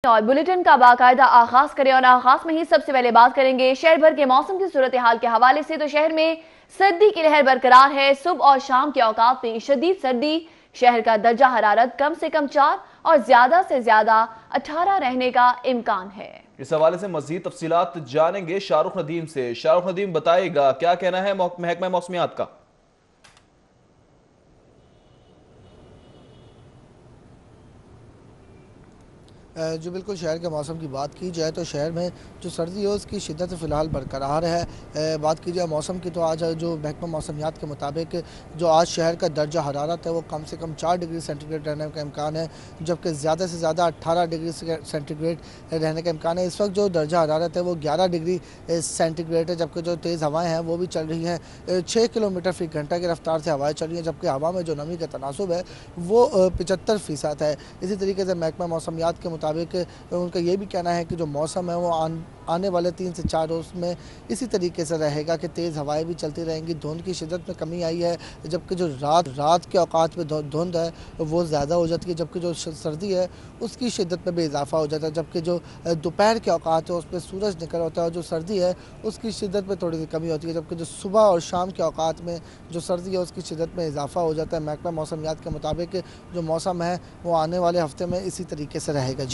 और बुलेटिन का बाकायदा आगाज करें और आगाज में ही सबसे पहले बात करेंगे शहर भर के मौसम की सूरत हाल के हवाले से। तो शहर में सर्दी की लहर बरकरार है। सुबह और शाम के औकात में शदीद सर्दी, शहर का दर्जा हरारत कम से कम 4 और ज्यादा से ज्यादा 18 रहने का इम्कान है। इस हवाले से मजीद तफसीलात जानेंगे शाहरुख नदीम से। शाहरुख नदीम बताएगा क्या कहना है महकमा मौसमियात का। जो बिल्कुल शहर के मौसम की बात की जाए तो शहर में जो सर्दी है उसकी शिद्दत फ़िलहाल बरकरार है। बात की जाए मौसम की तो आज जो महकमा मौसमियात के मुताबिक जो आज शहर का दर्जा हरारत है वो कम से कम 4 डिग्री सेंटीग्रेड रहने का इम्कान है, जबकि ज़्यादा से ज़्यादा 18 डिग्री सेंटीग्रेड रहने का इम्कान है। इस वक्त जो दर्जा हरारत है वो 11 डिग्री सेंटीग्रेड है, जबकि जो तेज़ हवाएँ हैं वो भी चल रही हैं। 6 किलोमीटर फ़ी घंटा की रफ्तार से हवाएँ चल रही हैं, जबकि हवा में जो नमी का तनासुब है वो 75% है। इसी तरीके से महकमा मौसमियात के मुताबिक उनका ये भी कहना है कि जो मौसम है वो आने वाले 3 से 4 रोज़ में इसी तरीके से रहेगा कि तेज़ हवाएं भी चलती रहेंगी। धुंध की शिद्दत में कमी आई है, जबकि जो रात के औकात में धुंध है वो ज़्यादा हो जाती है, जबकि जो सर्दी है उसकी शिद्दत में भी इजाफा हो जाता है। जबकि जो दोपहर के औकात है उसमें सूरज निकल होता है और जो सर्दी है उसकी शिद्दत में थोड़ी सी कमी होती है, जबकि जो सुबह और शाम के औकात में जो सर्दी है उसकी शिद्दत में इजाफा हो जाता है। महकमा मौसमियात के मुताबिक जो मौसम है वो आने वाले हफ्ते में इसी तरीके से रहेगा।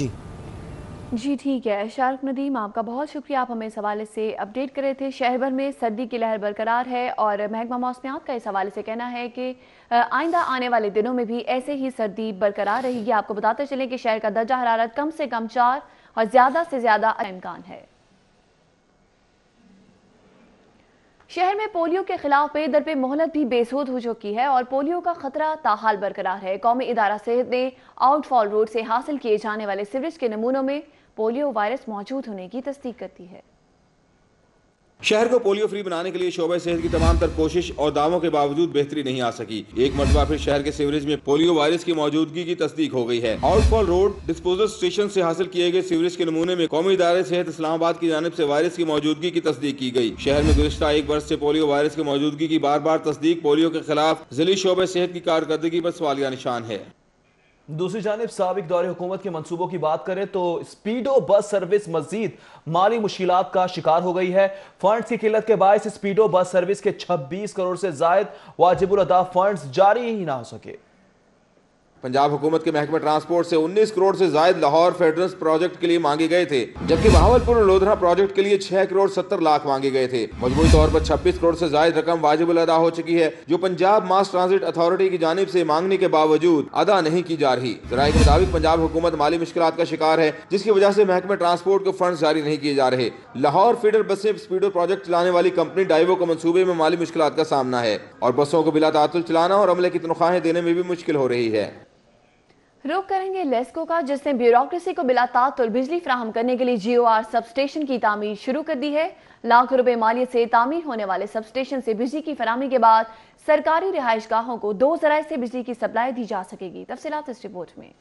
जी ठीक है शाहरुख नदीम, आपका बहुत शुक्रिया। आप हमें इस हवाले से अपडेट कर रहे थे। शहर भर में सर्दी की लहर बरकरार है और महकमा मौसमियात का इस हवाले से कहना है कि आइंदा आने वाले दिनों में भी ऐसे ही सर्दी बरकरार रहेगी। आपको बताते चलें कि शहर का दर्जा हरारत कम से कम 4 और ज्यादा से ज्यादा इम्कान है। शहर में पोलियो के खिलाफ बेदर पे मोहलत भी बेसुध हो चुकी है और पोलियो का खतरा ताहाल बरकरार है। कौमी इदारा सेहत ने आउटफॉल रोड से हासिल किए जाने वाले सीवरेज के नमूनों में पोलियो वायरस मौजूद होने की तस्दीक करती है। शहर को पोलियो फ्री बनाने के लिए शोबे सेहत की तमाम तर कोशिश और दावों के बावजूद बेहतरी नहीं आ सकी। एक मरतबा फिर शहर के सीवरेज में पोलियो वायरस की मौजूदगी की तस्दीक हो गई है। आउटफॉल रोड डिस्पोजल स्टेशन से हासिल किए गए सीवरेज के नमूने में कौमी इदारे सेहत इस्लामाबाद की जानिब से वायरस की मौजूदगी की तस्दीक की गई। शहर में गुज़िश्ता 1 वर्ष से पोलियो वायरस की मौजूदगी की बार बार तस्दीक पोलियो के खिलाफ जिली शोबे सेहत की कारकर्दगी पर सवालिया निशान है। दूसरी जानिब साबिक दौरे हुकूमत के मंसूबों की बात करें तो स्पीडो बस सर्विस मजीद माली मुश्किलात का शिकार हो गई है। फंड्स की किल्लत के बायस स्पीडो बस सर्विस के 26 करोड़ से जायद वाजिबुल अदा फंड्स जारी ही ना हो सके। पंजाब हुकूमत के महकमे ट्रांसपोर्ट से 19 करोड़ से जायद लाहौर फेडरल्स प्रोजेक्ट के लिए मांगे गए थे, जबकि बहावलपुर और लोधरा प्रोजेक्ट के लिए 6 करोड़ 70 लाख मांगे गए थे। मजमूई तौर पर 26 करोड़ से जायद रकम वाजिबुल अदा हो चुकी है, जो पंजाब मास ट्रांजिट अथॉरिटी की जानिब से मांगने के बावजूद अदा नहीं की जा रही। जराये के मुताबिक पंजाब हुकूमत माली मुश्किलात का शिकार है, जिसकी वजह से महकमे ट्रांसपोर्ट को फंड जारी नहीं किए जा रहे। लाहौर फीडर बसें स्पीडो प्रोजेक्ट चलाने वाली कंपनी डाइवो को मंसूबे में माली मुश्किलात का सामना है और बसों को बिला तातुल चलाना और अमले की तनख्वाहें देने में भी मुश्किल हो रही है। रुख करेंगे लेस्को का, जिसने ब्यूरोक्रेसी को बिला तातुल बिजली फराहम करने के लिए GOR सब स्टेशन की तामीर शुरू कर दी है। लाखों रुपए मालियत से तामीर होने वाले सब स्टेशन से बिजली की फराहमी के बाद सरकारी रिहाइश गाहों को 2 ज़राए से बिजली की सप्लाई दी जा सकेगी। तफसीलात इस रिपोर्ट में।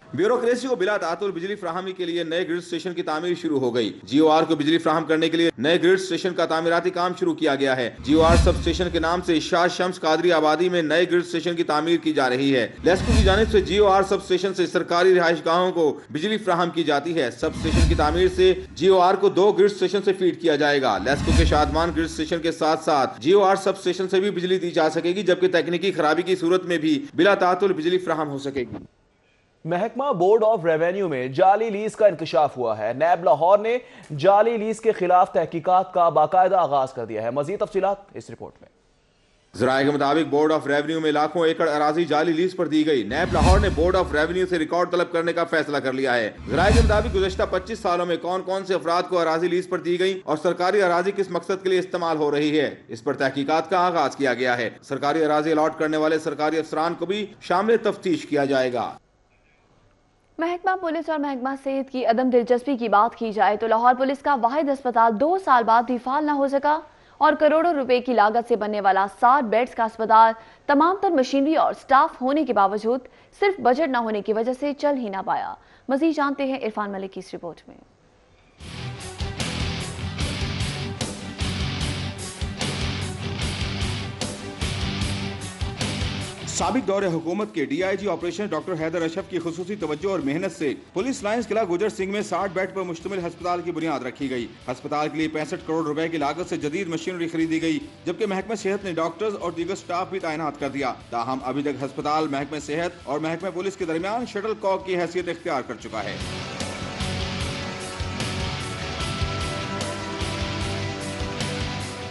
ब्यूरोक्रेसी को बिला तातुल बिजली फ्राहमी के लिए नए ग्रिड स्टेशन की तामीर शुरू हो गई। GOR को बिजली फ्राहम करने के लिए नए ग्रिड स्टेशन का तामीराती काम शुरू किया गया है। GOR सब स्टेशन के नाम से शाह शम्स कादरी आबादी में नए ग्रिड स्टेशन की तामीर की जा रही है। लेस्को की जानिब से GOR सब स्टेशन से सरकारी रिहाइश गाहों को बिजली फ्राहम की जाती है। सब स्टेशन की तामीर से GOR को 2 ग्रिड स्टेशन से फीड किया जाएगा। लेस्को के शादमान ग्रिड स्टेशन के साथ साथ GOR सब स्टेशन से भी बिजली दी जा सकेगी, जबकि तकनीकी खराबी की सूरत में भी बिला तातुल बिजली फ्राहम हो सकेगी। महकमा बोर्ड ऑफ रेवेन्यू में जाली लीज का इंकशाफ हुआ है। नैब लाहौर ने जाली लीज के खिलाफ तहकीकात का बाकायदा आगाज कर दिया है। मजीद तफसीलात इस रिपोर्ट में। जराये के मुताबिक बोर्ड ऑफ रेवेन्यू में लाखों एकड़ अराजी जाली लीज पर दी गई। नैब लाहौर ने बोर्ड ऑफ रेवेन्यू से रिकॉर्ड तलब करने का फैसला कर लिया है। जराये के मुताबिक गुज़श्ता 25 सालों में कौन कौन से अफराद को अराजी लीज पर दी गई और सरकारी अराजी किस मकसद के लिए इस्तेमाल हो रही है, इस पर तहकीकात का आगाज किया गया है। सरकारी अराजी अलॉट करने वाले सरकारी अफसरान को भी शामिल तफ्तीश किया जाएगा। महकमा पुलिस और महकमा सेहत की अदम दिलचस्पी की बात की जाए तो लाहौर पुलिस का वाहिद अस्पताल 2 साल बाद भी फाल न हो सका और करोड़ों रुपए की लागत से बनने वाला 60 बेड्स का अस्पताल तमाम तर मशीनरी और स्टाफ होने के बावजूद सिर्फ बजट न होने की वजह से चल ही ना पाया। मजीद जानते हैं इरफान मलिक की इस रिपोर्ट में। साबिक दौरे हुकूमत के DIG operation doctor Haider Ashraf की खुसूसी तवज्जो और मेहनत से पुलिस लाइंस किला गुजर सिंह में 60 बेड पर मुश्तमिल अस्पताल की बुनियाद रखी गई। अस्पताल के लिए 65 करोड़ रुपए की लागत से जदीद मशीनरी खरीदी गई, जबकि महकमे सेहत ने डॉक्टर्स और दीगर स्टाफ भी तैनात कर दिया। ताहम अभी तक अस्पताल महकमे सेहत और महकमे पुलिस के दरमियान शटल कॉक की हैसियत इख्तियार कर चुका है।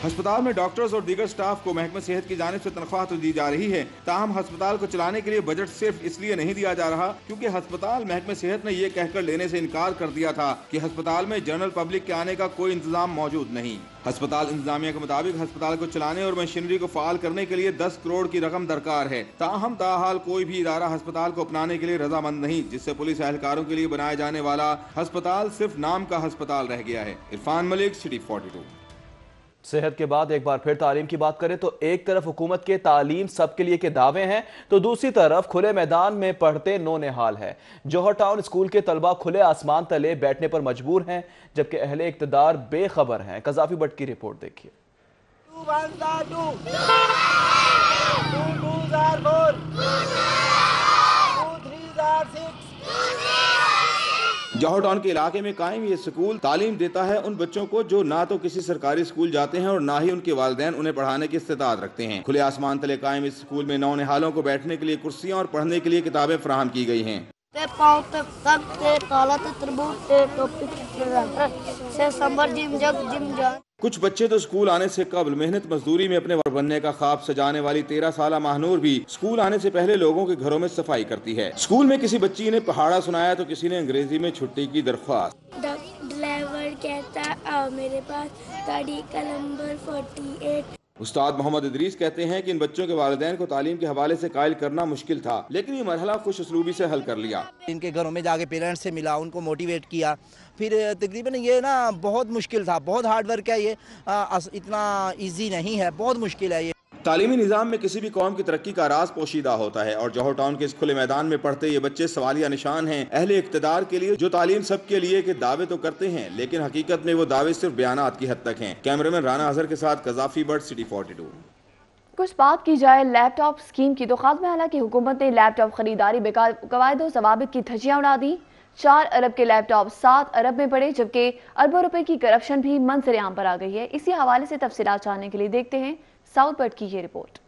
अस्पताल में डॉक्टर्स और दीगर स्टाफ को महकमे सेहत की जानिब से तनख्वाह तो दी जा रही है, ताहम अस्पताल को चलाने के लिए बजट सिर्फ इसलिए नहीं दिया जा रहा क्योंकि अस्पताल महकमे सेहत ने यह कहकर लेने से इनकार कर दिया था कि अस्पताल में जनरल पब्लिक के आने का कोई इंतजाम मौजूद नहीं। अस्पताल इंतजामिया के मुताबिक अस्पताल को चलाने और मशीनरी को फाल करने के लिए 10 करोड़ की रकम दरकार है। ताहम ताहाल कोई भी इदारा अस्पताल को अपनाने के लिए रजामंद नहीं, जिससे पुलिस एहलकारों के लिए बनाया जाने वाला अस्पताल सिर्फ नाम का अस्पताल रह गया है। इरफान मलिक, सिटी 42। सेहत के बाद एक बार फिर तालीम की बात करें तो एक तरफ हुकूमत के तालीम सबके लिए के दावे हैं तो दूसरी तरफ खुले मैदान में पढ़ते नौनिहाल है। जौहर टाउन स्कूल के तलबा खुले आसमान तले बैठने पर मजबूर हैं, जबकि अहले इक्तदार बेखबर हैं। कजाफी भट्ट की रिपोर्ट देखिए। जौहर टाउन के इलाके में कायम ये स्कूल तालीम देता है उन बच्चों को जो ना तो किसी सरकारी स्कूल जाते हैं और ना ही उनके वालिदैन उन्हें पढ़ाने की इस्तिताअत रखते हैं। खुले आसमान तले कायम इस स्कूल में नौनिहालों को बैठने के लिए कुर्सियां और पढ़ने के लिए किताबें फराहम की गई हैं। कुछ बच्चे तो स्कूल आने से कबल मेहनत मजदूरी में अपने वर बनने का ख्वाब सजाने वाली 13 साला महानूर भी स्कूल आने से पहले लोगों के घरों में सफाई करती है। स्कूल में किसी बच्ची ने पहाड़ा सुनाया तो किसी ने अंग्रेजी में छुट्टी की दरख्वास्त। ड्राइवर कहता आओ मेरे पास, गाड़ी का नंबर 48। उस्ताद मोहम्मद इदरीस कहते हैं कि इन बच्चों के वालिदैन को तालीम के हवाले से कायल करना मुश्किल था, लेकिन ये मरहला खुश उसलूबी से हल कर लिया। इनके घरों में जाके पेरेंट्स से मिला, उनको मोटिवेट किया, फिर तकरीबन ये ना बहुत मुश्किल था, बहुत हार्ड वर्क है ये, इतना इजी नहीं है, बहुत मुश्किल है ये। तालीमी निज़ाम में किसी भी कौम की तरक्की का राज पोशीदा होता है और जौहर टाउन के इस खुले मैदान में पढ़ते ये बच्चे सवालिया निशान हैं अहले इक़्तिदार के लिए, जो तालीम सबके लिए के दावे तो करते हैं लेकिन हकीकत में वो दावे सिर्फ बयानात की हद तक हैं। कैमरामैन राना अजहर के साथ कजाफी भट्ट, सिटी 42। कुछ बात की जाए लैपटॉप स्कीम की तो खात्मे हालांकि हुकूमत ने लैपटॉप खरीदारी बेकायदे और ज़वाबित की धज्जियां उड़ा दी। 4 अरब के लैपटॉप 7 अरब में पड़े, जबकि अरबों रुपए की करप्शन भी मंजर आम पर आ गई है। इसी हवाले से तफसीलात जानने के लिए देखते हैं साउथ बट की ये रिपोर्ट।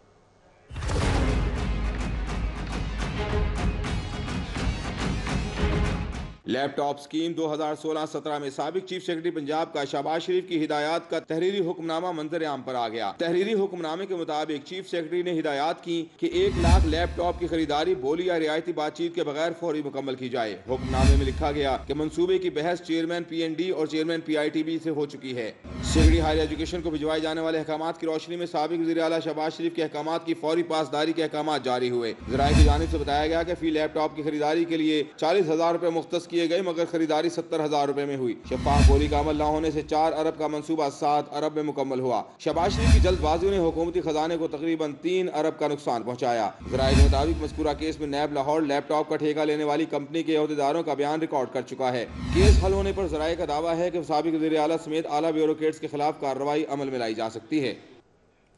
लैपटॉप स्कीम 2016-17 में साबिक चीफ सेक्रेटरी पंजाब का शहबाज शरीफ की हिदायत का तहरीरी हुक्मनामा मंजर आम पर आ गया। तहरीरी हुक्मनामे के मुताबिक चीफ सेक्रेटरी ने हिदायत की कि 1 लाख लैपटॉप की खरीदारी बोली या रियायती बातचीत के बगैर फौरी मुकम्मल की जाए। हुक्मनामे में लिखा गया कि मंसूबे की बहस चेयरमैन PND और चेयरमैन PITB से हो चुकी है। सेक्रेटरी हायर एजुकेशन को भिजवाए जाने वाले अहकामात की रोशनी में साबिक वज़ीर आला शहबाज शरीफ के अहकामात की फौरी पासदारी के अहकामात जारी हुए। ज़राए की जानिब से बताया गया कि फी लैपटॉप की खरीदारी के लिए 40,000 रुपए मुख्तस किए गए, मगर खरीदारी 70,000 रुपए में हुई। शफाफ बोली का अमल न होने से 4 अरब का मंसूबा 7 अरब में मुकम्मल हुआ। शहबाज शरीफ की जल्दबाजी ने हुकूमती खजाने को तकरीबन 3 अरब का नुकसान पहुंचाया। ज़राए के मुताबिक मज़कूरा केस में नैब लाहौर लैपटॉप का ठेका लेने वाली कंपनी के अहदेदारों का बयान रिकॉर्ड कर चुका है। केस हल होने पर ज़राए का दावा है कि साबिक वज़ीर आला समेत आला ब्यूरोक्रेट्स के खिलाफ कार्रवाई अमल में लाई जा सकती है।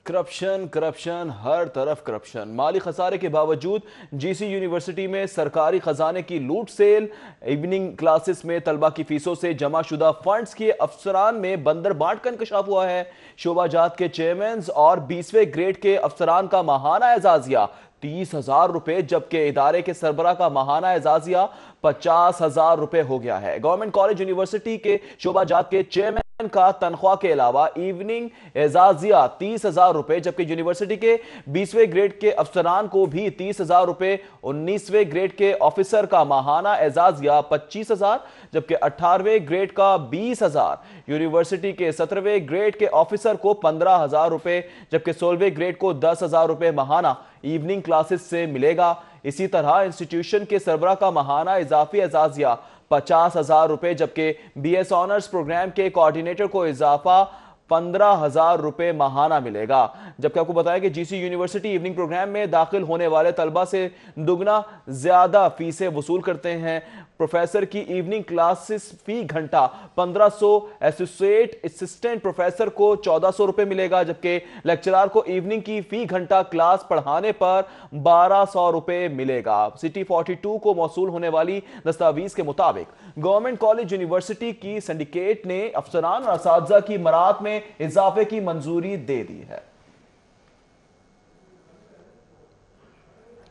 करप्शन करप्शन हर तरफ करप्शन। माली खसारे के बावजूद GC यूनिवर्सिटी में सरकारी खजाने की लूट सेल। इवनिंग क्लासेस में तलबा की फीसों से जमा शुदा फंड्स के अफसरान में बंदर बांट का इंकशाफ हुआ है। शोबाजात के चेयरमैन और 20वें ग्रेड के अफसरान का माहाना एजाजिया 30,000 रुपए, जबकि इदारे के सरबरा का माहाना एजाजिया 50,000 रुपए हो गया है। गवर्नमेंट कॉलेज यूनिवर्सिटी के शोबाजात के चेयरमैन का तनख्वाह के अलावा इवनिंग एजाजिया 30,000 रुपए, जबकि यूनिवर्सिटी के 20वें ग्रेड के अफसरान को भी 30,000 रुपए, 19वें ग्रेड के ऑफिसर का माहाना एजाजिया 25,000, जबकि 18वें ग्रेड का 20,000, यूनिवर्सिटी के 17वें ग्रेड के ऑफिसर को 15,000 रुपए, जबकि 16वें ग्रेड को 10,000 रुपए माहाना इवनिंग क्लासेस से मिलेगा। इसी तरह इंस्टीट्यूशन के सरबरा का माहाना इजाफी एजाजिया 50,000 रुपए, जबकि BS ऑनर्स प्रोग्राम के कोऑर्डिनेटर को इजाफा 15,000 रुपए माहाना मिलेगा। जबकि आपको बताया कि जीसी यूनिवर्सिटी इवनिंग प्रोग्राम में दाखिल होने वाले तलबा से दुगना ज्यादा फीसें वसूल करते हैं। प्रोफेसर की इवनिंग क्लासेस फी घंटा 1500, एसोसिएट असिस्टेंट प्रोफेसर को 1400 रुपए मिलेगा, जबकि लेक्चरर को इवनिंग की फी घंटा क्लास पढ़ाने पर 1200 रुपए मिलेगा। सिटी 42 को मौसूल होने वाली दस्तावेज के मुताबिक गवर्नमेंट कॉलेज यूनिवर्सिटी की सिंडिकेट ने अफसरान और असातिज़ा की मरात में इजाफे की मंजूरी दे दी है।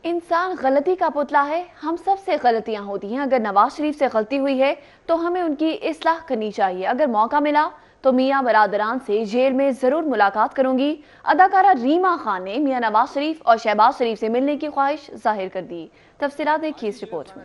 इंसान गलती का पुतला है, हम सब से गलतियां होती हैं। अगर नवाज शरीफ से गलती हुई है तो हमें उनकी इस्लाह करनी चाहिए। अगर मौका मिला तो मियां बरादरान से जेल में जरूर मुलाकात करूंगी। अदाकारा रीमा खान ने मियां नवाज शरीफ और शहबाज शरीफ से मिलने की ख्वाहिश जाहिर कर दी। तफसीलात देखिए इस रिपोर्ट में।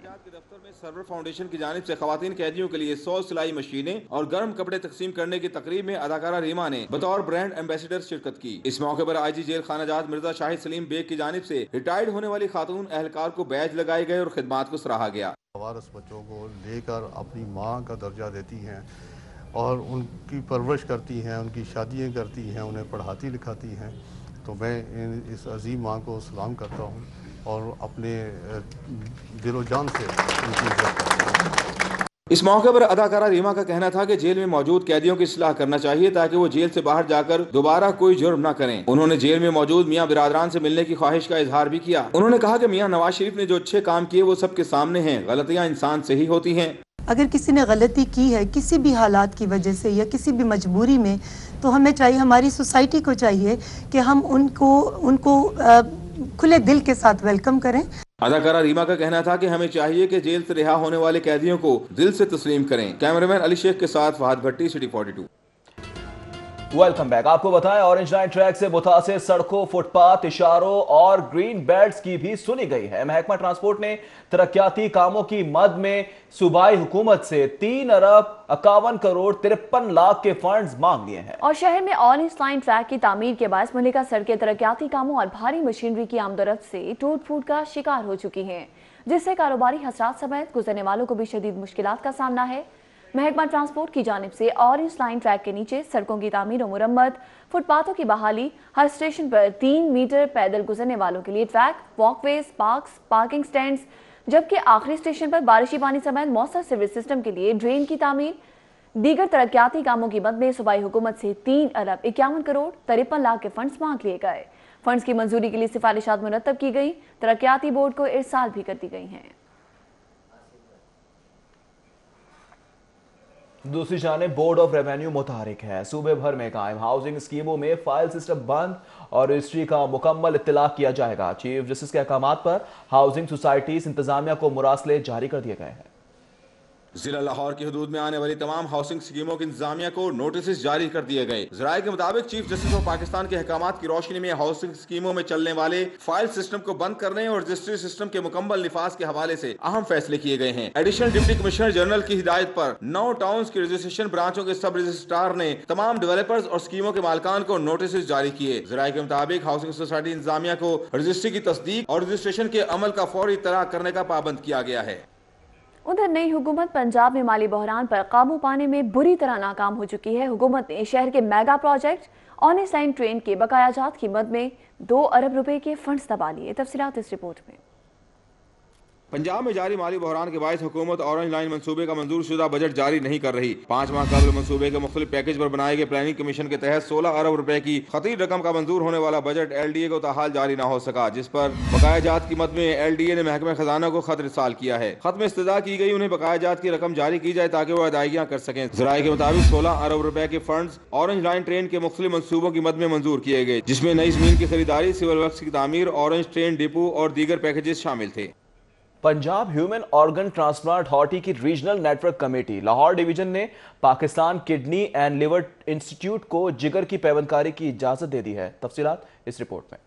सर्वर फाउंडेशन की जानिब से खवातीन कैदियों के लिए 100 सिलाई मशीनें और गर्म कपड़े तकसीम करने की तकरीब में अदाकारा रीमा ने बतौर ब्रांड एम्बेसडर शिरकत की। इस मौके पर आईजी जेल खानाजात मिर्जा शाहिद सलीम बेग की जानिब से रिटायर्ड होने वाली खातून एहलकार को बैज लगाए गए और खिदमात को सराहा गया। वारस बच्चों को लेकर अपनी माँ का दर्जा देती हैं और उनकी परवरिश करती हैं, उनकी शादियाँ करती हैं, उन्हें पढ़ाती लिखाती हैं। तो मैं इस अजीम माँ को सलाम करता हूँ और अपने दिलो जान से उनकी इज्जत करता हूँ। इस मौके पर अदाकारा रीमा का कहना था कि जेल में मौजूद कैदियों की इस्लाह करना चाहिए ताकि वो जेल से बाहर जाकर दोबारा कोई जुर्म न करें। उन्होंने जेल में मौजूद मियां बिरादरान से मिलने की ख्वाहिश का इजहार भी किया। उन्होंने कहा कि मियां नवाज शरीफ ने जो अच्छे काम किए वो सबके सामने हैं, गलतियां इंसान से ही होती हैं। अगर किसी ने गलती की है किसी भी हालात की वजह से या किसी भी मजबूरी में, तो हमें चाहिए, हमारी सोसाइटी को चाहिए कि हम उनको खुले दिल के साथ वेलकम करें। अदाकारा रीमा का कहना था कि हमें चाहिए कि जेल से रिहा होने वाले कैदियों को दिल से तस्लीम करें। कैमरामैन अली शेख के साथ फहद भट्टी, सिटी 42। Welcome back. आपको बताएं ऑरेंज लाइन ट्रैक से मुतासिर सड़कों, फुटपाथ, इशारों और ग्रीन बेल्ट्स की भी सुनी गई है। महकमा ट्रांसपोर्ट ने तरक्याती कामों की मद में सूबाई हुकूमत से 3 अरब 51 करोड़ 53 लाख के फंड्स मांग लिए हैं। और शहर में ऑरेंज लाइन ट्रैक की तामीर के बायस मुहलिका सड़कें तरक्याती कामों और भारी मशीनरी की आमदरफ्त से टूट फूट का शिकार हो चुकी हैं, जिससे कारोबारी हसरात समेत गुजरने वालों को भी शदीद मुश्किलात का सामना है। महकमा ट्रांसपोर्ट की जानिब से ऑरेंज लाइन ट्रैक के नीचे सड़कों की तामीर और मुरम्मत, फुटपाथों की बहाली, हर स्टेशन पर 3 मीटर पैदल गुजरने वालों के लिए track, walkways, parks, parking stands, जबकि आखिरी स्टेशन पर बारिशी पानी समेत मौसर सिवरेज सिस्टम के लिए ड्रेन की तामीर। दीगर तरक्याती कामों की मद में सूबाई हुकूमत से 3 अरब 51 करोड़ 53 लाख के फंड्स मांग लिए गए। फंड्स की मंजूरी के लिए सिफारिशात मुरतब की गई, तरक्याती बोर्ड को इरसाल भी कर दी गई हैं। दूसरी जानिब बोर्ड ऑफ रेवेन्यू मुतहरिक है। सूबे भर में कायम हाउसिंग स्कीमों में फाइल सिस्टम बंद और रजिस्ट्री का मुकम्मल इत्तला किया जाएगा। चीफ जस्टिस के अहकामात पर हाउसिंग सोसाइटीज इंतजामिया को मुरासले जारी कर दिए गए हैं। जिला लाहौर की हदूद में आने वाली तमाम हाउसिंग स्कीमों की इंतजामिया को नोटिस जारी कर दिए गए। जराये के मुताबिक चीफ जस्टिस ऑफ पाकिस्तान के अहकामात की रोशनी में हाउसिंग स्कीमों में चलने वाले फाइल सिस्टम को बंद करने और रजिस्ट्री सिस्टम के मुकम्मल निफाज के हवाले से अहम फैसले किए गए हैं। एडिशनल डिप्टी कमिश्नर जनरल की हिदायत पर 9 टाउन्स की रजिस्ट्रेशन ब्रांचों के सब रजिस्ट्रार ने तमाम डेवलपर्स और स्कीमों के मालिकान को नोटिस जारी किए। जराये के मुताबिक हाउसिंग सोसाइटी इंतजामिया को रजिस्ट्री की तस्दीक और रजिस्ट्रेशन के अमल का फौरी इत्तला करने का पाबंद किया गया है। उधर नई हुकूमत पंजाब में माली बहरान पर काबू पाने में बुरी तरह नाकाम हो चुकी है। हुकूमत ने शहर के mega project orange line train के बकायाजात की मद में 2 अरब रुपए के फंड्स दबा लिए। तफसीलात इस रिपोर्ट में। पंजाब में जारी माली बहरान के बायस हुकूमत ऑरेंज लाइन मंसूबे का मंजूर शुदा बजट जारी नहीं कर रही। 5 माह कबल मंसूबे के मुख्तलिफ पैकेज पर बनाए गए प्लानिंग कमीशन के तहत 16 अरब रुपए की खतीर रकम का मंजूर होने वाला बजट LDA को ताहाल जारी न हो सका, जिस पर बकायाजात की मद में LDA ने महकमे खजाना को खत इरसाल किया है। खत में इस्तदा की गई उन्हें बकायाजात की रकम जारी की जाए ताकि वो अदायगियां कर सकें। जराये के मुताबिक 16 अरब रुपए के फंड्स ऑरेंज लाइन ट्रेन के मुख्तलिफ मंसूबों की मद में मंजूर किए गए, जिसमें नई जमीन की खरीदारी, सिविल वर्क्स की तामीर, ऑरेंज ट्रेन डिपो और दीगर पैकेजेस शामिल थे। Punjab human organ transplant authority की regional network committee Lahore division ने Pakistan kidney and liver institute को जिगर की पैवंदकारी की इजाजत दे दी है। तफसीलात इस रिपोर्ट में।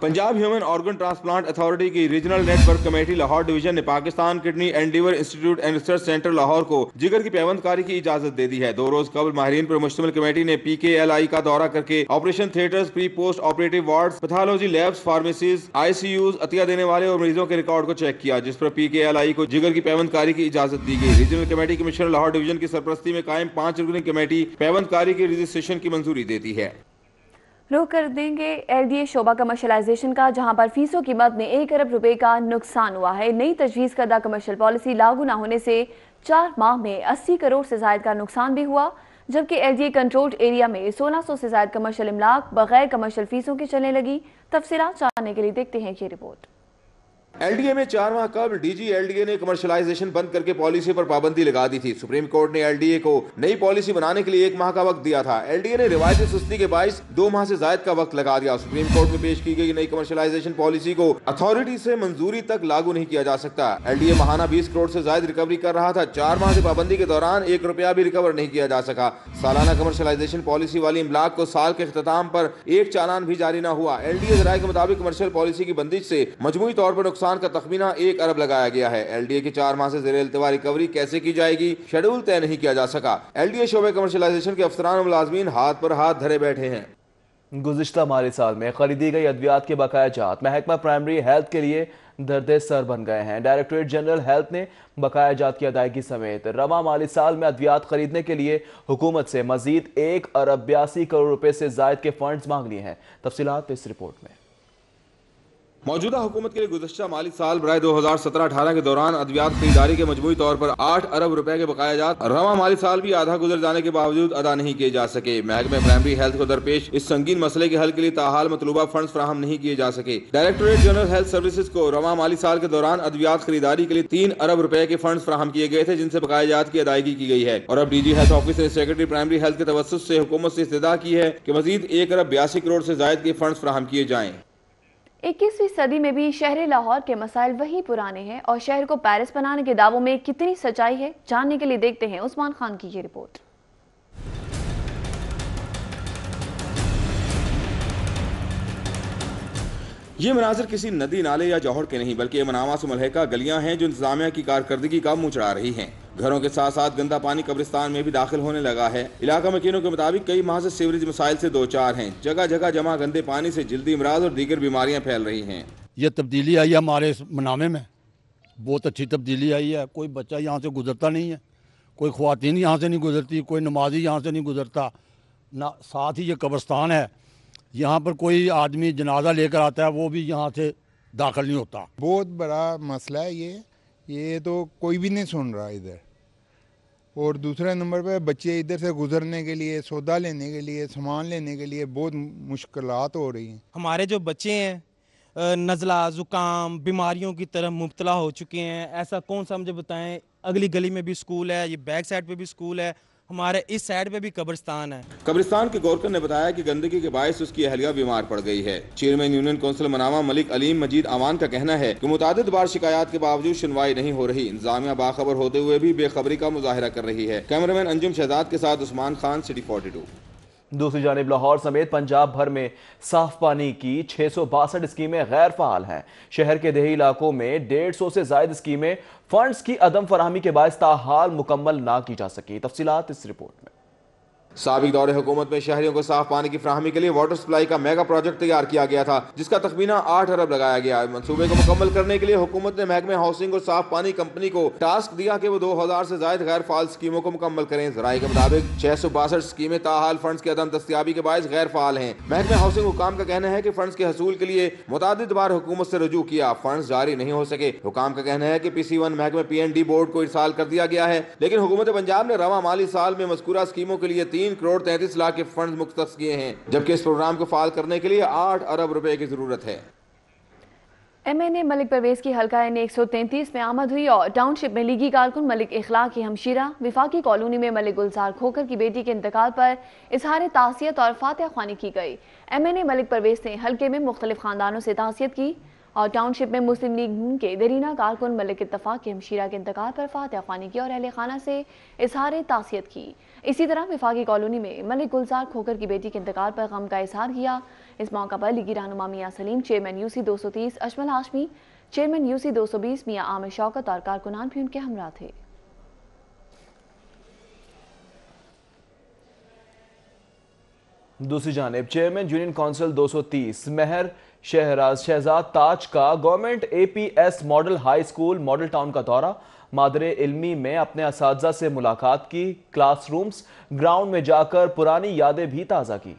Punjab human organ transplant authority की regional network committee Lahore division ने Pakistan kidney and liver institute and research centre Lahore को जिगर की पैवंदकारी की इजाजत दे दी है। 2 रोज कबल माहिरीन पर मुश्तमिल कमेटी ने PKLI का दौरा करके operation theatres, pre post operative wards, pathology labs, pharmacies, ICUs, अतिया देने वाले और मरीजों के रिकॉर्ड को चेक किया, जिस पर PKLI को जिगर की पैवंदकारी की इजाजत दी गई। Regional committee commissioner Lahore division की सरपरस्ती में कायम 5 रुकनी कमेटी पैवंदकारी के रजिस्ट्रेशन की मंजूरी देती है। रुख कर देंगे LDA शोबा कमर्शलाइजेशन का, जहां पर फीसों की मद में 1 अरब रुपए का नुकसान हुआ है। नई तजवीज़ करदा कमर्शियल पॉलिसी लागू न होने से 4 माह में 80 करोड़ से ज्यादा का नुकसान भी हुआ, जबकि LDA कंट्रोल्ड एरिया में 1600 से ज्यादा कमर्शियल इमलाक बगैर कमर्शियल फीसों के चलने लगी। तफसीलात जानने के लिए देखते हैं ये रिपोर्ट। LDA में 4 माह कबल DG LDA ने कमर्शलाइजेशन बंद करके पॉलिसी पर पाबंदी लगा दी थी। सुप्रीम कोर्ट ने LDA को नई पॉलिसी बनाने के लिए 1 माह का वक्त दिया था। LDA ने रिवायती सुस्ती के बाइस 2 माह से ज्यादा का वक्त लगा दिया। सुप्रीम कोर्ट में पेश की गई नई कमर्शलाइजेशन पॉलिसी को अथॉरिटी से मंजूरी तक लागू नहीं किया जा सकता। LDA माहाना 20 करोड़ से ज्यादा रिकवरी कर रहा था। 4 माह से पाबंदी के दौरान 1 रुपया भी रिकवर नहीं किया जा सका। सालाना कमर्शलाइजेशन पॉलिसी वाली इमलाक को साल के इख्तिताम पर 1 चालान भी जारी न हुआ। LDA जराये के मुताबिक कमर्शियल पॉलिसी की बंदिश से मजमूई तौर पर नुकसान का तखमीना 1 अरब लगाया गया है। LDA की 4 माह से ज़ेर इल्तिवा रिकवरी कैसे की जाएगी, शेड्यूल तय नहीं किया जा सका। LDA शोबे कमर्शलाइजेशन के अफसरान और मुलाजमीन हाथ पर हाथ धरे बैठे हैं। गुज़िश्ता माली साल में खरीदी गई अद्वियात के बकाया जात महकमा प्राइमरी हेल्थ के लिए दर्दे सर बन गए हैं। डायरेक्टरेट जनरल हेल्थ ने बकाया जात की अदायगी समेत रवा माली साल में अद्वियात खरीदने के लिए हुकूमत से मजीद 1 अरब 82 करोड़ रुपए से जायद के फंड्स मांग लिए हैं। तफसीलात इस रिपोर्ट में। मौजूदा हुकूमत के लिए गुज़श्ता माली साल बराए 2017-18 के दौरान अद्वियात खरीदारी के मजमूई तौर पर 8 अरब रुपए के बकाया जात रवा माली साल भी आधा गुजर जाने के बावजूद अदा नहीं किए जा सके। महकमे प्राइमरी हेल्थ को दरपेश इस संगीन मसले के हल के लिए ताहाल मतलूबा फंड्स फराहम नहीं किए जा सके। डायरेक्टरेट जनरल हेल्थ सर्विसेज को रवा माली साल के दौरान अद्वियात खरीदारी के लिए 3 अरब रुपए के फंड्स फराहम किए गए थे, जिनसे बकाया जात की अदायगी की गई है। और अब DG हेल्थ ऑफिस ने सेक्रेटरी प्राइमरी हेल्थ के तवस्सुत से हुकूमत से इस्तदा की है कि मजीद 1 अरब 82 करोड़ से ज्यादा के फंड्स फराहम किए जाएं। 21वीं सदी में भी शहर लाहौर के मसाइल वही पुराने हैं और शहर को पेरिस बनाने के दावों में कितनी सच्चाई है, जानने के लिए देखते हैं उस्मान खान की ये रिपोर्ट। ये मनाजिर किसी नदी, नाले या जौहर के नहीं, बल्कि मनावा से मुल्हिका गलियां हैं जो इंतजामिया की कारकर्दगी का मुंह चढ़ा रही हैं। घरों के साथ साथ गंदा पानी कब्रिस्तान में भी दाखिल होने लगा है। इलाका मकीनों के मुताबिक कई माह से सीवरेज मसाइल से 2-4 हैं। जगह जगह जमा गंदे पानी से जल्दी इमराज और दीगर बीमारियां फैल रही हैं। ये तब्दीली आई है हमारे मनामे में, बहुत अच्छी तब्दीली आई है। कोई बच्चा यहाँ से गुजरता नहीं है, कोई ख्वातीन यहाँ से नहीं गुजरती, कोई नमाजी यहाँ से नहीं गुजरता ना। साथ ही ये कब्रिस्तान है, यहाँ पर कोई आदमी जनाजा लेकर आता है वो भी यहाँ से दाखिल नहीं होता। बहुत बड़ा मसला है ये तो कोई भी नहीं सुन रहा इधर। और दूसरे नंबर पे बच्चे इधर से गुजरने के लिए, सौदा लेने के लिए, सामान लेने के लिए बहुत मुश्किलात हो रही हैं। हमारे जो बच्चे हैं नज़ला ज़ुकाम बीमारियों की तरफ मुब्तला हो चुके हैं। ऐसा कौन सा मुझे बताएं, अगली गली में भी स्कूल है, ये बैक साइड पे भी स्कूल है, हमारे इस साइड पे भी कब्रिस्तान है। कब्रिस्तान के गौरकर ने बताया कि गंदगी के बायस उसकी अहलिया बीमार पड़ गई है। चेयरमैन यूनियन काउंसिल मनावा मलिक अलीम मजीद अमान का कहना है कि मुतादिद बार शिकायत के बावजूद सुनवाई नहीं हो रही। इंतजामिया बाखबर होते हुए भी बेखबरी का मुजाहिरा कर रही है। कैमरामैन अंजुम शहजाद के साथ उस्मान खान, सिटी 42। दूसरी जानिब लाहौर समेत पंजाब भर में साफ पानी की 662 स्कीमें गैर फाल हैं। शहर के देही इलाकों में 150 से ज्यादा स्कीमें फंड्स की अदम फराहमी के बायस ताहाल मुकम्मल ना की जा सकी। तफसीलात इस रिपोर्ट में। साबिक दौरे हुकूमत में शहरियों को साफ पानी की फ्राहमी के लिए वाटर सप्लाई का मेगा प्रोजेक्ट तैयार किया गया था, जिसका तखमीना 8 अरब लगाया गया। मंसूबे को मुकम्मल करने के लिए हुकूमत ने महकमे हाउसिंग और साफ पानी कंपनी को टास्क दिया कि वो 2000 से ज्यादा गैर फाल स्कीमों को मुकम्मल करें। जराये के मुताबिक 662 स्कीमें ताहाल फंड्स की अदम दस्तियाबी के बायस गैर फाल हैं। महकमे हाउसिंग हुकाम का कहना है कि फंड्स के हसूल के लिए मुतादिद बार हुकूमत से रजू किया, फंड्स जारी नहीं हो सके। हुकाम का कहना है कि PC1 महकमे PND बोर्ड को इरसाल कर दिया गया है, लेकिन हुकूमत पंजाब ने रवा माली साल में मज़कूरा स्कीमों के लिए 3 करोड़ 33 लाख के फंड मुख्तस किए हैं, जबकि इस प्रोग्राम को फाल करने के लिए 8 अरब रुपए की जरूरत है। MNA मलिक परवेज की हल्का N 133 में आमद हुई और टाउनशिप में लीगी कारकुन मलिक इखलाक की हमशीरा विफाकी कॉलोनी में मलिक गुलजार खोकर की बेटी के इंतकाल पर इजहार तासियत और फातिहा ख्वानी की गई। MNA मलिक परवेज ने हल्के में मुख्तलिफ खानदानों से तासियत की और टाउनशिप में मुस्लिम लीग नून के देरीना कारकुन मलिक इत्तफाक के हमशीरा के इंतकाल पर फातिहा खानी की और अहले खाना से इजहार तासियत की। इसी तरह विफाकी कॉलोनी में मलिक गुलजार खोकर की बेटी के इंतकाल पर गम का इजहार किया। इस मौका पर लीगी रहनुमा Mian Saleem, chairman UC 230 Ajmal Hashmi, chairman UC 220 Mian Amir Shaukat और कारकुनान भी उनके हमरा थे। दूसरी जानिब chairman union council 230 Mehar Shahzad Taj का government APS model high school model town का दौरा, मादरे इल्मी में अपने असातिज़ा से मुलाकात की, क्लासरूम्स ग्राउंड में जाकर पुरानी यादें भी ताज़ा की।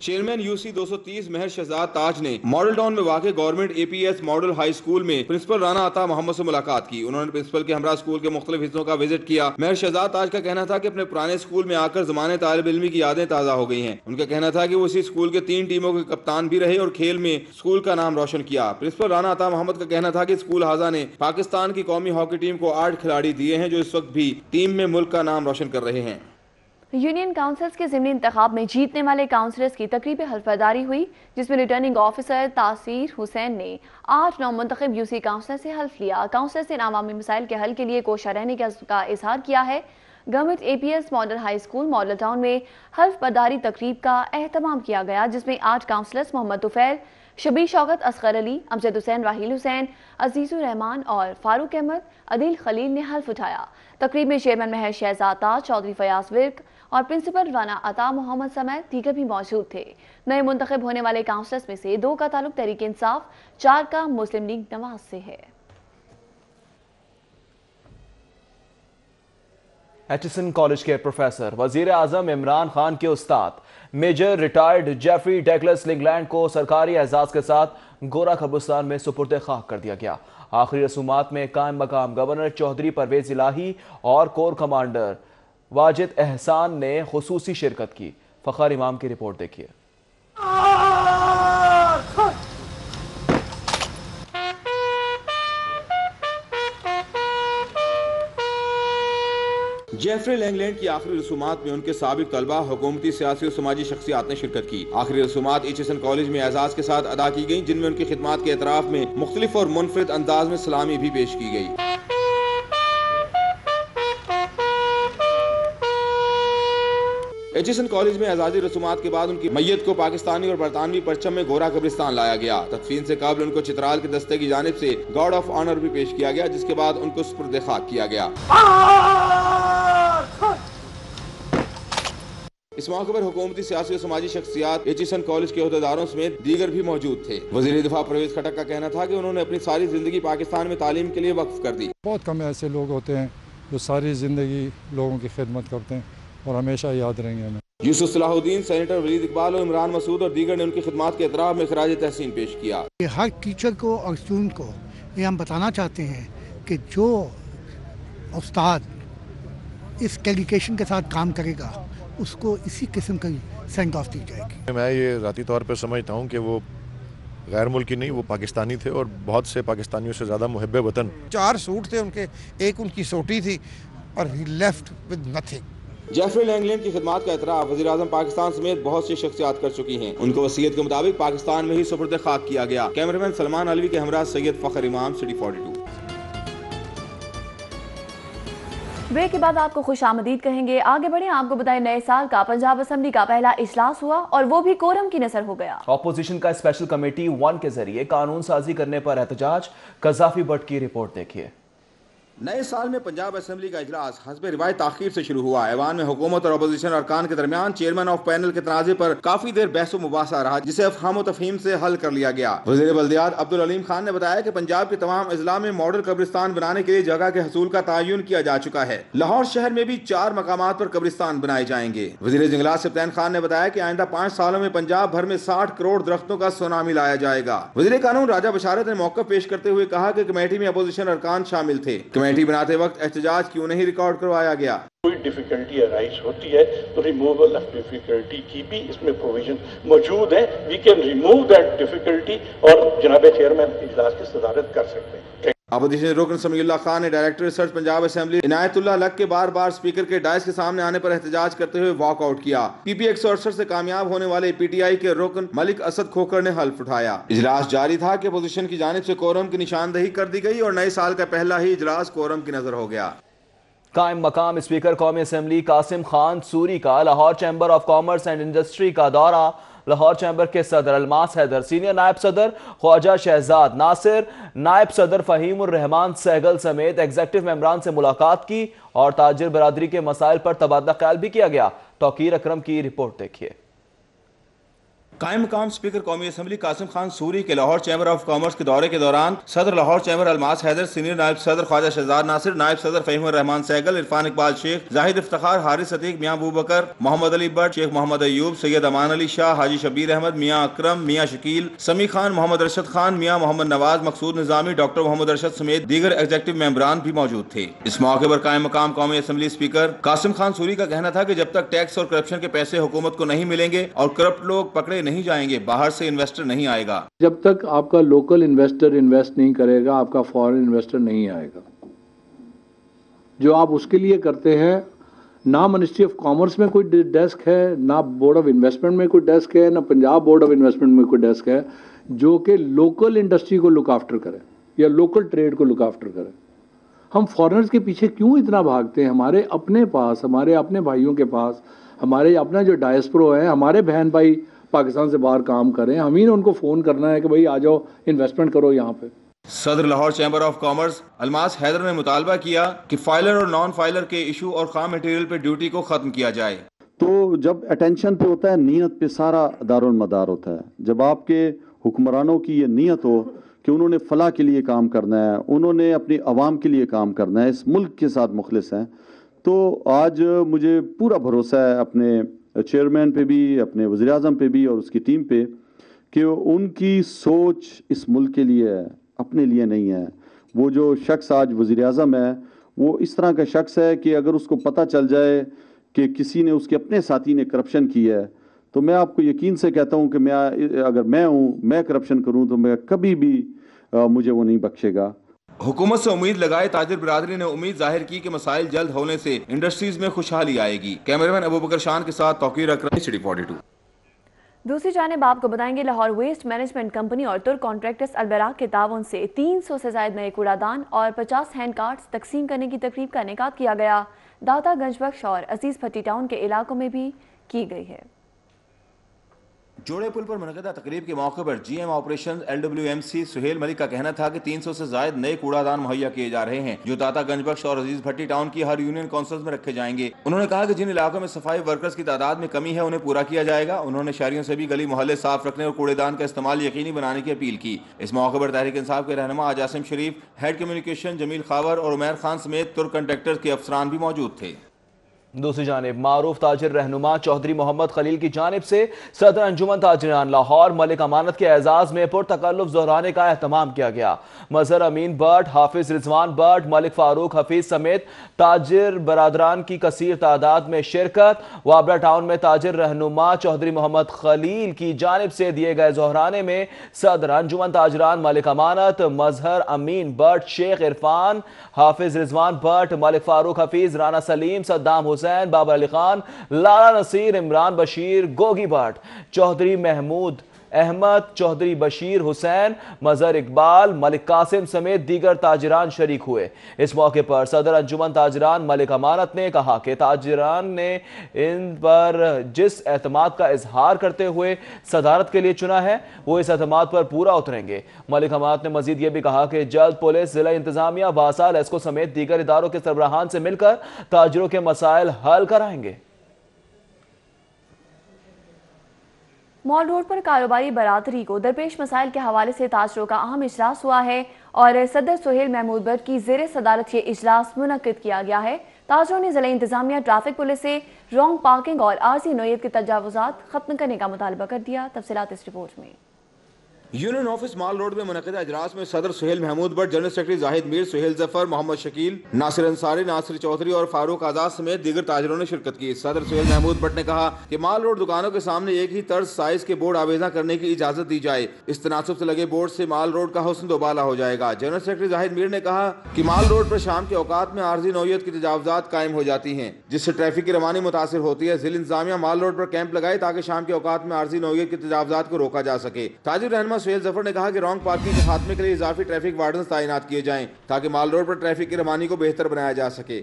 चेयरमैन यूसी 230 मेहर शहजाद ताज ने मॉडल टाउन में वाक़ government APS model high school में प्रिंसिपल राना अता मोहम्मद से मुलाकात की। उन्होंने प्रिंसिपल के हमरा स्कूल के मुख्तलिफ हिस्सों का विजिट किया। मेहर शहजाद ताज का कहना था कि अपने पुराने स्कूल में आकर ज़माने तालिब इल्मी की यादें ताज़ा हो गई हैं। उनका कहना था कि वो इसी स्कूल के 3 टीमों के कप्तान भी रहे और खेल में स्कूल का नाम रोशन किया। प्रिंसिपल राना अता मोहम्मद का कहना था कि स्कूल हाजा ने पाकिस्तान की कौमी हॉकी टीम को 8 खिलाड़ी दिए हैं जो इस वक्त भी टीम में मुल्क का नाम रोशन कर रहे हैं। यूनियन काउंसिल्स के ज़िमनी इंतखाब में जीतने वाले काउंसलर्स की तकरीब हल्फबर्दारी हुई, जिसमें रिटर्निंग ऑफिसर तासीर हुसैन ने 8 नौमुंतखब यूसी काउंसलर से हल्फ लिया। काउंसलर से अवामी मसाइल के हल के लिए कोशा रहने का इजहार किया है। Government APS model high school model town में हल्फबर्दारी तकरीब का एहतमाम किया गया, जिसमें 8 काउंसलर्स मोहम्मद तुफैल, शबीर शौकत, असगर अली, अमजद हुसैन, राहील हुसैन, अजीजुर रहमान और फारूक अहमद, अदिल खलील ने हल्फ उठाया। तकरीब में चेयरमैन मेहर शहजाद ताज, चौधरी फयाज विर्क और प्रिंसिपल राना अता मोहम्मद समेत दीगर भी मौजूद थे। नए मुंतखब होने वाले काउंसलर्स में से 2 का ताल्लुक तहरीक इंसाफ, 4 का मुस्लिम लीग नवाज से है। एचिसन कॉलेज के प्रोफेसर वजीर आजम इमरान खान के उस्ताद मेजर रिटायर्ड जेफरी डगलस लिंगलैंड को सरकारी एजाज के साथ गोरा कब्रिस्तान में सुपुर्द खाक कर दिया गया। आखिरी रसूमात में कायम मकाम गवर्नर चौधरी परवेज इलाही और कोर कमांडर वाजिद एहसान ने खुसूसी शिरकत की। फखर इमाम की रिपोर्ट देखिए। जेफरी लिंगलैंड की आखिरी रसूमात में उनके साबिक तलबा, हुकूमती, सियासी और समाजी शख्सियात ने शिरकत की। आखिरी रसूमात एचिसन कॉलेज में एजाज के साथ अदा की गई, जिनमें उनकी खिदमात के एतराफ में मुख्तलिफ और मुनफरिद अंदाज में सलामी भी पेश की गई। एचिसन कॉलेज में एजाजी रसूमात के बाद उनकी मैयत को पाकिस्तानी और बरतानवी परचम में गोरा कब्रिस्तान लाया गया। तदफीन से कबल उनको चित्राल के दस्ते की जानिब से गार्ड ऑफ ऑनर भी पेश किया गया, जिसके बाद उनको सुपुर्द खाक किया गया। इस मौके पर हुकूमती, सियासी और समाजी शख्सियात, एचिसन कॉलेज के अहदेदारों समेत दीगर भी मौजूद थे। वजीर दिफा परवेज खटक का कहना था कि उन्होंने अपनी सारी जिंदगी पाकिस्तान में तालीम के लिए वक्फ कर दी। बहुत कम ऐसे लोग होते हैं जो सारी जिंदगी लोगों की खिदमत करते हैं और हमेशा याद रहेंगे हमें। यूसुफ सलाहुद्दीन, सेनेटर वलीद इकबाल और इमरान मसूद और दीगर ने उनकी खिदमात के एतराफ में खराज तहसीन पेश किया। हर टीचर को और स्टूडेंट को ये हम बताना चाहते हैं कि जो उस्ताद इस डेडिकेशन के साथ काम करेगा उसको इसी किस्म की सेंड ऑफ दी जाएगी। मैं ये ज़ाती तौर पर समझता हूँ कि वो गैर मुल्की नहीं, वो पाकिस्तानी थे और बहुत से पाकिस्तानियों से ज़्यादा मुहब्बे वतन। 4 सूट थे उनके, एक उनकी सोटी थी और ही लेफ्ट विद नथिंग। जेफरी लिंगलैंड की खिदमात का एतराफ वज़ीर आज़म पाकिस्तान समेत बहुत सी शख्सियात कर चुकी हैं। उनको वसीयत के मुताबिक पाकिस्तान में ही सुपुर्द खाक किया गया। कैमरामैन सलमान अलवी के हमरा सैयद फखर इमाम, सिटी 42। ब्रेक के बाद आपको खुश आमदीद कहेंगे। आगे बढ़े, आपको बताएं नए साल का पंजाब असम्बली का पहला इजलास हुआ और वो भी कोरम की नजर हो गया। ऑपोजिशन का स्पेशल कमेटी 1 के जरिए कानून साजी करने पर एहतजाज। कज़ाफी भट्ट की रिपोर्ट देखिए। नए साल में पंजाब असम्बली का इजलास हस्ब रिवायत ताखीर से शुरू हुआ। ऐवान में हुकूमत और अपोजिशन अरकान के दरमियान चेयरमैन ऑफ पैनल के तनाज़े पर काफी देर बहस मुबासा रहा, जिसे अफहाम व तफहीम से हल कर लिया गया। वज़ीर बल्दियात अब्दुल अलीम खान ने बताया कि पंजाब के तमाम अजला में मॉडल कब्रिस्तान बनाने के लिए जगह के हसूल का तयन किया जा चुका है। लाहौर शहर में भी 4 मकामात पर कब्रिस्तान बनाए जाएंगे। वज़ीर जंगलात सब्तैन खान ने बताया कि आइंदा 5 सालों में पंजाब भर में 60 करोड़ दरख्तों का सुनामी लाया जाएगा। वज़ीर कानून राजा बशारत ने मौक़िफ़ पेश करते हुए कहा कि कमेटी में अपोजिशन अरकान शामिल थे। कमेटी बनाते वक्त एहतजाज क्यों नहीं रिकॉर्ड करवाया गया। कोई डिफिकल्टी अराइज होती है तो रिमूवल ऑफ डिफिकल्टी की भी इसमें प्रोविजन मौजूद है। We can remove that difficulty और जनाब चेयरमैन इजलास की सदारत कर सकते हैं। अपोजिशन रुकन समीउल्लाह खान ने director research Punjab assembly Inayatullah luck के बार बार स्पीकर के डायस के सामने आने पर एहतजाज करते हुए वॉकआउट किया। पीपी 168 से कामयाब होने वाले पीटीआई के रुकन मलिक असद खोखर ने हल्फ उठाया। इजलास जारी था कि अपोजिशन की जानिब से कोरम की निशानदही कर दी गई और नए साल का पहला ही इजलास कोरम की नजर हो गया। कायम मकाम स्पीकर कौमी असेंबली कासिम खान सूरी का Lahore chamber of commerce and industry का दौरा। लाहौर चैम्बर के सदर अलमास हैदर, सीनियर नायब सदर ख्वाजा शहजाद नासिर, नायब सदर फहीमुर रहमान सहगल समेत एग्जेक्टिव मेंबरान से मुलाकात की और ताजिर बरादरी के मसाइल पर तबादला ख्याल भी किया गया। तौकीर अकरम की रिपोर्ट देखिए। कायम मकाम स्पीकर कौमी असेंबली कासिम खान सूरी के लाहौर चैम्बर ऑफ कॉमर्स के दौरे के दौरान सदर लाहौर चैम्बर अलमास हैदर, सीनियर नायब सदर ख्वाजा शहजाद नासिर, नायब सदर फहीमुर रहमान सहगल, इरफान इकबाल शेख, जाहिद इफ्तिखार, हारिस अतीक, मियां अबू बकर, मोहम्मद अली भट्ट, शेख मोहम्मद अयूब, सैयद अमान अली शाह, हाजी शबीर अहमद, मियां अकरम, मियां शकील, समी खान, मोहम्मद अरशद खान, मियां मोहम्मद नवाज, मकसूद निजामी, डॉक्टर मोहम्मद अरशद समेत दीगर एग्जेक्टिव मेंबरान भी मौजूद थे। इस मौके पर कायम मकाम कौमी असेंबली स्पीकर कासिम खान सूरी का कहना था कि जब तक टैक्स और करप्शन के पैसे हुकूमत को नहीं मिलेंगे और करप्ट लोग पकड़े नहीं जाएंगे, बाहर से इन्वेस्टर नहीं आएगा। जब तक आपका लोकल इन्वेस्टर इन्वेस्ट नहीं करेगा, आपका फॉरेन इन्वेस्टर नहीं आएगा। जो आप उसके लिए करते हैं, ना मिनिस्ट्री ऑफ कॉमर्स में कोई डेस्क है, ना बोर्ड ऑफ इन्वेस्टमेंट में कोई डेस्क है, ना पंजाब बोर्ड ऑफ इन्वेस्टमेंट में कोई डेस्क है जो कि लोकल इंडस्ट्री को लुक आफ्टर करे या लोकल ट्रेड को लुक आफ्टर करे। हम फॉरेनर्स के पीछे क्यों इतना भागते हैं? हमारे अपने पास, हमारे अपने भाइयों के पास, हमारे अपना जो डायस्पोरा है, हमारे बहन भाई पाकिस्तान से बाहर काम करें, हम ही ने उनको फोन करना है कि भाई आ जाओ इन्वेस्टमेंट करो यहाँ पे। सदर Lahore chamber of commerce Almas Haider ने मुतालबा किया कि फाइलर और नॉन फाइलर के इशू और खाम मटेरियल पे ड्यूटी को खत्म किया जाए। तो जब अटेंशन पे होता है, नीयत पे सारा दारुल मदार होता है। जब आपके हुक्मरानों की ये नीयत हो कि उन्होंने फलाह के लिए काम करना है, उन्होंने अपनी आवाम के लिए काम करना है, इस मुल्क के साथ मुखलिस हैं, तो आज मुझे पूरा भरोसा है अपने चेयरमैन पे भी, अपने वज़ीर-ए-आज़म पे भी और उसकी टीम पे कि उनकी सोच इस मुल्क के लिए है, अपने लिए नहीं है। वो जो शख्स आज वज़ीर-ए-आज़म है, वो इस तरह का शख्स है कि अगर उसको पता चल जाए कि किसी ने, उसके अपने साथी ने करप्शन की है, तो मैं आपको यकीन से कहता हूँ कि अगर मैं करप्शन करूँ तो मैं कभी भी मुझे वो नहीं बख्शेगा। हुकूमत से उम्मीद लगाए ताजिर बिरादरी ने उम्मीद जाहिर की कि मसाइल जल्द होने से इंडस्ट्रीज में खुशहाली आएगी। कैमरामैन अबू बकर शान के साथ तौकीर अकरम, सिटी 42। दूसरी जानिब आपको बताएंगे लाहौर वेस्ट मैनेजमेंट कंपनी और तुर्क कॉन्ट्रैक्टर्स अलबराक के ताउन से 300 से ज्यादा नए कूड़ादान और 50 हैंड कार्ड्स तकसीम करने की तकरीब का इनेकाद किया गया। दाता गंजबख्श और अजीज भट्टी टाउन के इलाकों में भी की गई है। जोड़े पुल पर मुनक़दा तकरीब के मौके पर GM operation LWMC Suhail Malik का कहना था कि 300 से ज्यादा नए कूड़ादान मुहैया किए जा रहे हैं जो दाता गंजबख्श और अजीज भट्टी टाउन की हर यूनियन काउंसिल में रखे जाएंगे। उन्होंने कहा कि जिन इलाकों में सफाई वर्कर्स की तादाद में कमी है उन्हें पूरा किया जाएगा। उन्होंने शहरियों से भी गली मोहल्ले साफ रखने और कूड़ेदान का इस्तेमाल यकीनी बनाने की अपील की। इस मौके पर तहरीक इंसाफ के रहनुमा आजासिम शरीफ, हेड कम्युनिकेशन जमील खावर और उमैर खान समेत तुर्क कॉन्ट्रैक्टर्स के अफसरान भी मौजूद थे। दूसरी जानिब मारूफ ताजिर रहनुमा चौधरी मोहम्मद खलील की जानिब से सदर अंजुमन ताजिरान लाहौर मलिक अमानत के एजाज में पुरतकल्लुफ ज़ोहराने का एहतमाम किया गया। मजहर अमीन बट, हाफिज रिजवान बट, मलिक फारूक हफीज समेत ताजिर बरादरान की कसीर तादाद में शिरकत। वाबरा टाउन में ताजिर रहनुमा चौधरी मोहम्मद खलील की जानिब से दिए गए ज़ोहराने में सदर अंजुमन ताजिरान मलिक अमानत, मजहर अमीन बट, शेख इरफान, हाफिज रिजवान बट, मलिक फारूक हफीज, राना सलीम, सद्दाम हुसैन, बाबर अली खान, लाला नसीर, इमरान बशीर, गोगी भट्ट, चौधरी महमूद अहमद, चौधरी बशीर हुसैन, मजहर इकबाल, मलिक कासिम समेत दीगर ताजिरान शरीक हुए। इस मौके पर सदर अंजुमन ताजिरान मलिक अमानत ने कहा कि ताजिरान ने इन पर जिस एतमाद का इजहार करते हुए सदारत के लिए चुना है वो इस एतमाद पर पूरा उतरेंगे। मलिक अमानत ने मजीद ये भी कहा कि जल्द पुलिस, जिला इंतजामिया, बासाल एस्को समेत दीगर इदारों के सरबराहान से मिलकर ताजिरों के मसाइल हल कराएंगे। मॉल रोड पर कारोबारी बरादरी को दरपेश मसाइल के हवाले से ताजरों का अहम इजलास हुआ है और सदर सुहेल महमूद बट की ज़ेरे सदारत ये इजलास मुनक्किद किया गया है। ताजरों ने जिला इंतजामिया, ट्रैफिक पुलिस से रॉन्ग पार्किंग और आरजी नोयत के तजावुजात खत्म करने का मुतालबा कर दिया। तफसीलात इस रिपोर्ट में। यूनियन ऑफिस माल रोड में मुनक़िद अजलास में सदर सुहेल महमूद भट्ट, जनरल सेक्रेटरी जाहिद मीर, सुहेल जफर, मोहम्मद शकील, नासिर अंसारी, नासिर चौधरी और फारूक आजाद समेत दीगर ताजरों ने शिरकत की। सदर सुहेल महमूद भट्ट ने कहा कि माल रोड दुकानों के सामने एक ही तर्ज साइज के बोर्ड आवेदन करने की इजाजत दी जाए। इस तनासुब से लगे बोर्ड से माल रोड का हुस्न दोबाला हो जाएगा। जनरल सेक्रेटरी जाहिद मीर ने कहा कि माल रोड पर शाम के औकात में आर्जी नौयत की तजावुजात कायम हो जाती हैं, जिससे ट्रैफिक की रवानी मुतासिर होती है। जिला इंतजामिया माल रोड पर कैंप लगाए ताकि शाम के औकात में आर्जी नौयत की तजावुजात को रोका जा सके। ताजिर रहनुमा सुहेल जफर ने कहा कि रॉन्ग पार्किंग के खात्मे के लिए इजाफी ट्रैफिक वार्डन तैनात किए जाएं ताकि माल रोड पर ट्रैफिक की रवानी को बेहतर बनाया जा सके।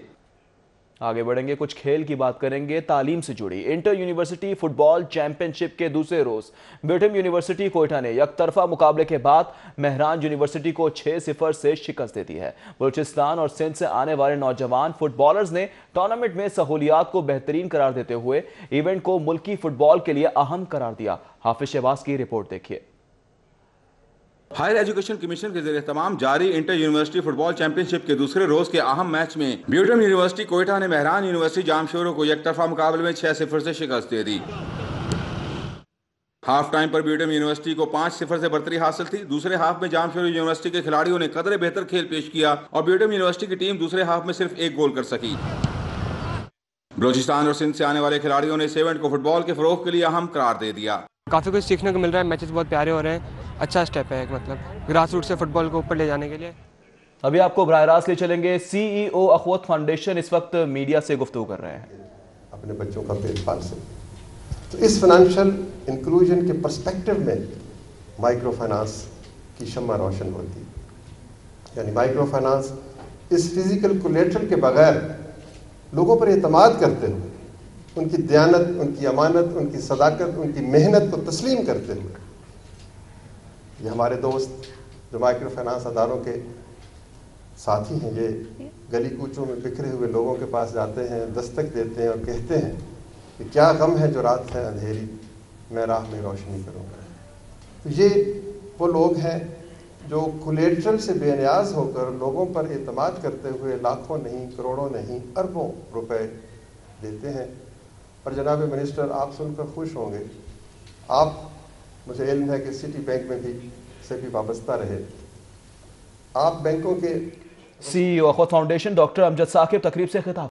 आगे बढ़ेंगे, कुछ खेल की बात करेंगे। तालीम से जुड़ी इंटर यूनिवर्सिटी फुटबॉल चैंपियनशिप के दूसरे रोज बीटम यूनिवर्सिटी कोयटा ने यकतरफा मुकाबले के बाद मेहरान यूनिवर्सिटी को 6-0 से शिकस्त दे दी है। बलूचिस्तान और सिंध से आने वाले नौजवान फुटबॉलर्स ने टूर्नामेंट में सहूलियात को बेहतरीन करार देते हुए इवेंट को मुल्की फुटबॉल के लिए अहम करार दिया। हाफिज शहबाज की रिपोर्ट देखिए। हायर एजुकेशन कमीशन के ज़रिए तमाम जारी इंटर यूनिवर्सिटी फुटबॉल चैंपियनशिप के दूसरे रोज के अहम मैच में बीटम यूनिवर्सिटी कोयटा ने मेहरान यूनिवर्सिटी जामशोरों को एकतरफा मुकाबले में 6-0 से शिकस्त दे दी। हाफ टाइम पर बीटम यूनिवर्सिटी को 5-0 से बढ़तरी हासिल थी। दूसरे हाफ में जामशोर यूनिवर्सिटी के खिलाड़ियों ने कदरे बेहतर खेल पेश किया और बीटम यूनिवर्सिटी की टीम दूसरे हाफ में सिर्फ 1 गोल कर सकी। बलूचिस्तान और सिंध से आने वाले खिलाड़ियों ने इस इवेंट को फुटबॉल के फरोग के लिए अहम करार दे दिया। काफ़ी कुछ सीखने को मिल रहा है, मैचेस बहुत प्यारे हो रहे हैं, अच्छा स्टेप है, मतलब ग्रास रूट से फुटबॉल को ऊपर ले जाने के लिए। अभी आपको बराह रास्त ले चलेंगे। CEO अखवत फाउंडेशन इस वक्त मीडिया से गुफ्तगू कर रहे हैं अपने बच्चों का पेट से। तो इस फाइनेंशियल इंक्लूजन के पर्सपेक्टिव में माइक्रो फाइनेंस की शम्मा रोशन होती है। यानी माइक्रो फाइनेंस इस फिजिकल कोलेटरल के बगैर लोगों पर एतमाद करते हुए, उनकी दयानत, उनकी अमानत, उनकी सदाकत, उनकी मेहनत को तस्लीम करते हुए, ये हमारे दोस्त जो माइक्रो फाइनेंस अदारों के साथी हैं, ये गली कूचों में बिखरे हुए लोगों के पास जाते हैं, दस्तक देते हैं और कहते हैं कि क्या गम है जो रात है अंधेरी, मैं राह में रोशनी करूँगा। तो ये वो लोग हैं जो कोलेटरल से बेनियाज होकर लोगों पर एतमाद करते हुए लाखों नहीं, करोड़ों नहीं, अरबों रुपए देते हैं। और जनाब मिनिस्टर, आप सुनकर खुश होंगे, आप, मुझे इल्म है कि सिटी बैंक में भी वाबस्ता रहे, आप बैंकों के CEO Akhuwat foundation doctor Amjad Saqib तकरीब से खिताब